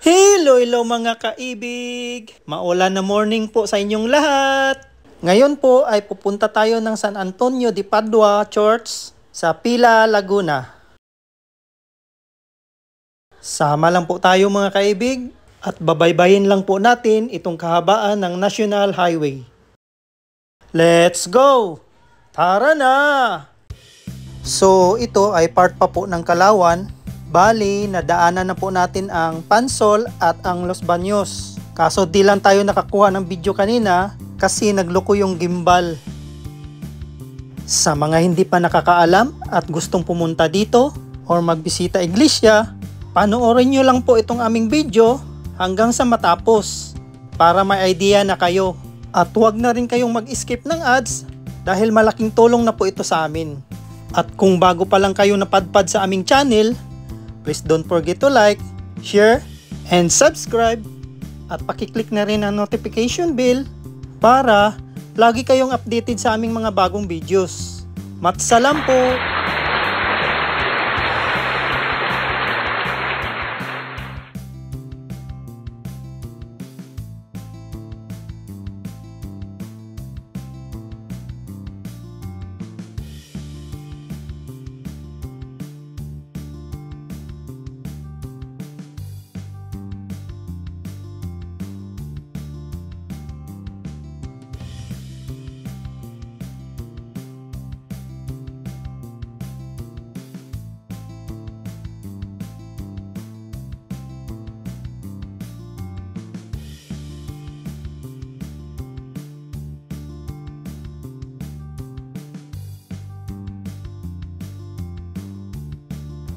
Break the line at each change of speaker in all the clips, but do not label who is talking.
Hello mga kaibig! Maulan na morning po sa inyong lahat! Ngayon po ay pupunta tayo ng San Antonio de Padua Church sa Pila, Laguna. Sama lang po tayo mga kaibig at babaybayin lang po natin itong kahabaan ng National Highway. Let's go! Tara na! So ito ay part pa po ng Kalawan. Bali, nadaanan na po natin ang Pansol at ang Los Baños. Kaso di lang tayo nakakuha ng video kanina kasi nagloko yung gimbal. Sa mga hindi pa nakakaalam at gustong pumunta dito or magbisita iglesia, panoorin nyo lang po itong aming video hanggang sa matapos para may idea na kayo. At huwag na rin kayong mag-skip ng ads dahil malaking tulong na po ito sa amin. At kung bago pa lang kayo napadpad sa aming channel, please don't forget to like, share, and subscribe. At pakiclick na rin ang notification bell para lagi kayong updated sa aming mga bagong videos. Matsalam po!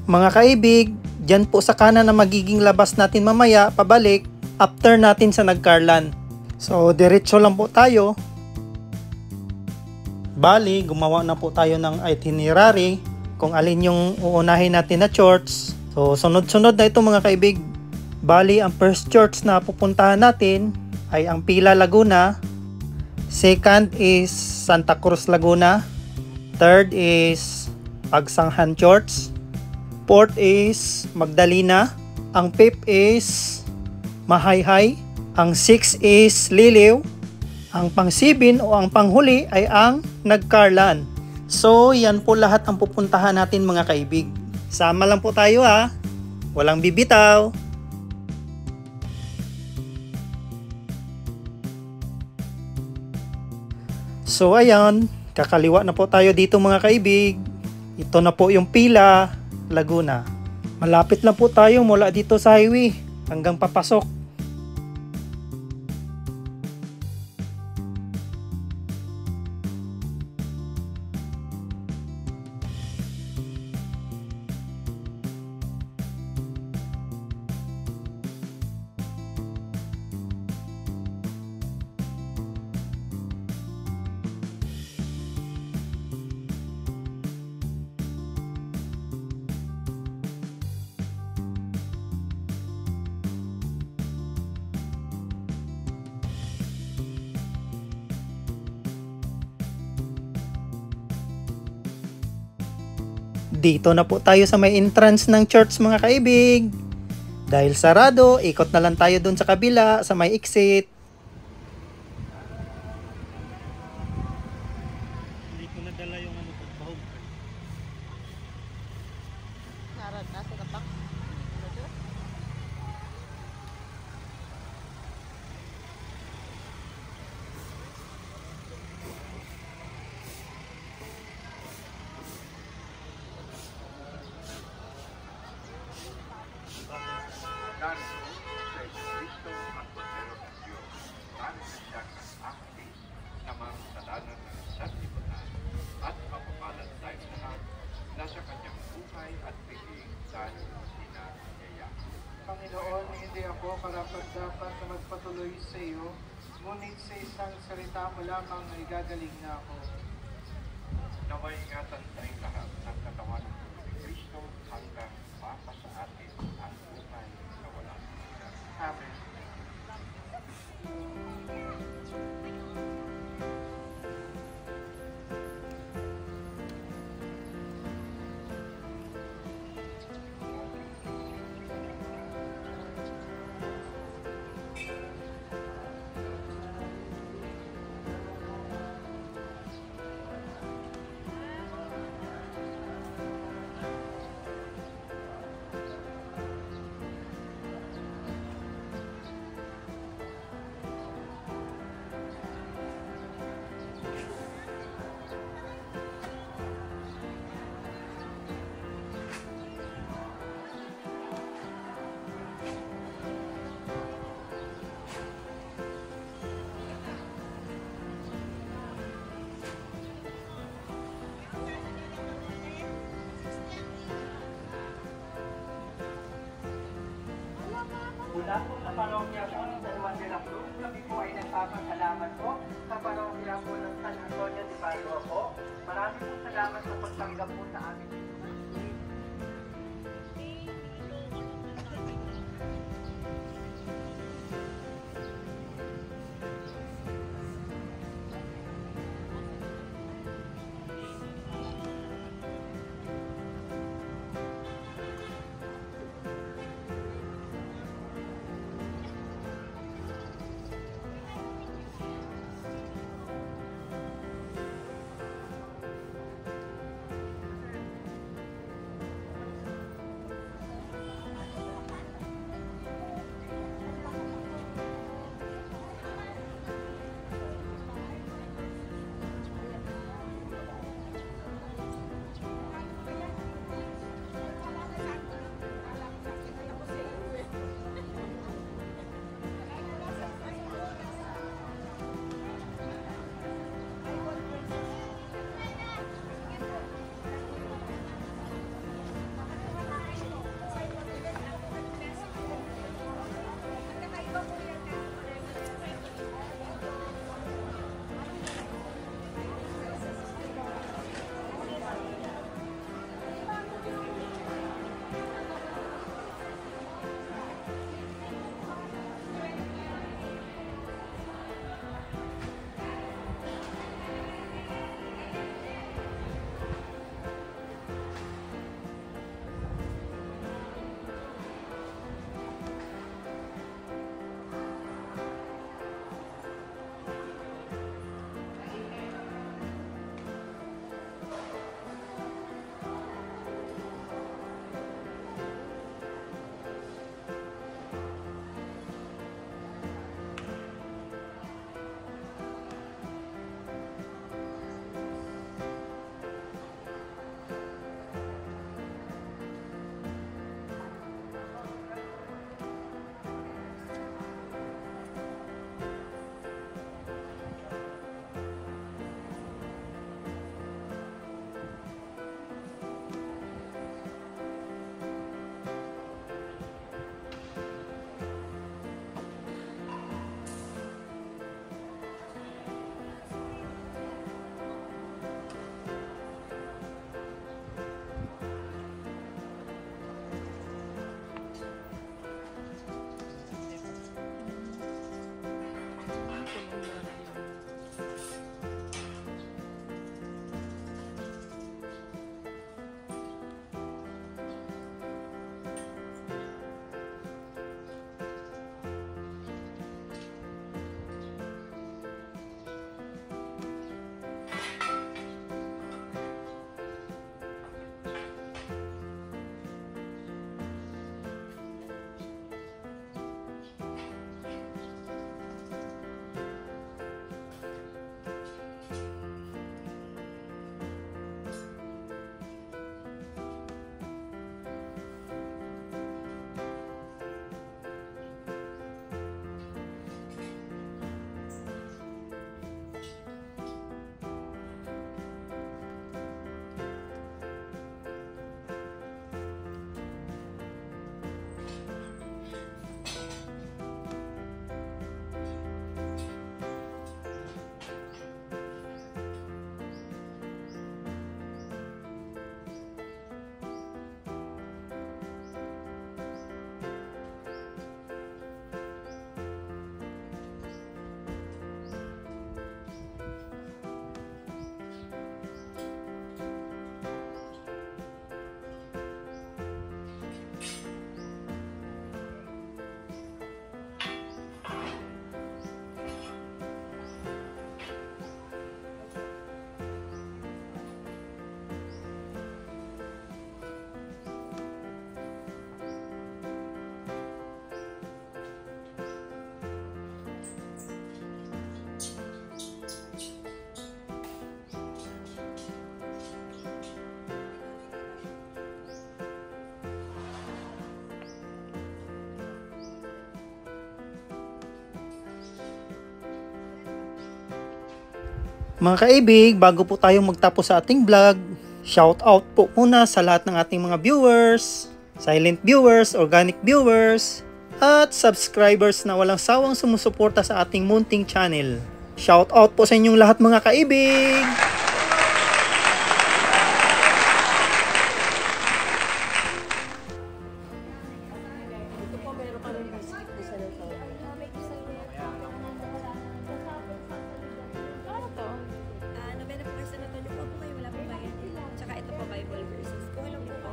Mga kaibig, dyan po sa kanan na magiging labas natin mamaya, pabalik, after natin sa Nagcarlan. So, diretso lang po tayo. Bali, gumawa na po tayo ng itinerary kung alin yung uunahin natin na church. So, sunod-sunod na ito mga kaibig. Bali, ang first church na pupuntahan natin ay ang Pila, Laguna. Second is Santa Cruz, Laguna. Third is Pagsanghan Church. Fourth is Magdalena. Ang fifth is Mahayhay. Ang sixth is Liliw. Ang pang-7 o ang panghuli ay ang Nagcarlan. So, yan po lahat ang pupuntahan natin mga kaibig. Sama lang po tayo ha. Walang bibitaw. So, ayan. Kakaliwa na po tayo dito mga kaibig. Ito na po yung Pila, Laguna. Malapit lang po tayo mula dito sa highway hanggang papasok. Dito na po tayo sa may entrance ng church mga kaibig. Dahil sarado, ikot na lang tayo dun sa kabila, sa may exit. Hindi ko nadala yung pagbahog.
Narad na sa kapak.
Panginoon, hindi ako karapat-dapat na magpatuloy sa iyo, ngunit sa isang salita mo lamang ay gagaling na ako.
Naway ingatan tayong lahat ng katawan ng ni Kristo hanggang mapa sa atin ang buhay na walang hanggan.
Amen. Mula po sa parokya po ng San Juan de la Cruz, kami po ay nagpapasalamat po sa parokya po ng San Antonio de Padua po. Maraming po salamat sa pagtanggap po sa amin.
Mga kaibig, bago po tayo magtapos sa ating vlog, shout out po muna sa lahat ng ating mga viewers, silent viewers, organic viewers, at subscribers na walang sawang sumusuporta sa ating munting channel. Shout out po sa inyong lahat mga kaibig!
Ito po, meron ka ng biscuit isa ng to. Ano to?
Novena po kasi na to. Yung po kayo, wala po kayo. Tsaka ito po, Bible verses. Kung alam po po.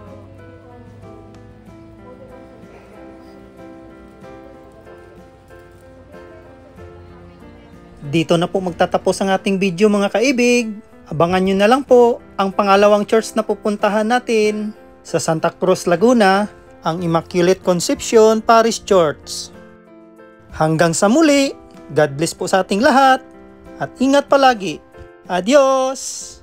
Dito na po magtatapos ang ating video mga kaibig. Abangan nyo na lang po ang pangalawang church na pupuntahan natin sa Santa Cruz, Laguna, ang Immaculate Conception Parish Church. Hanggang sa muli, God bless po sa ating lahat at ingat palagi. Adios!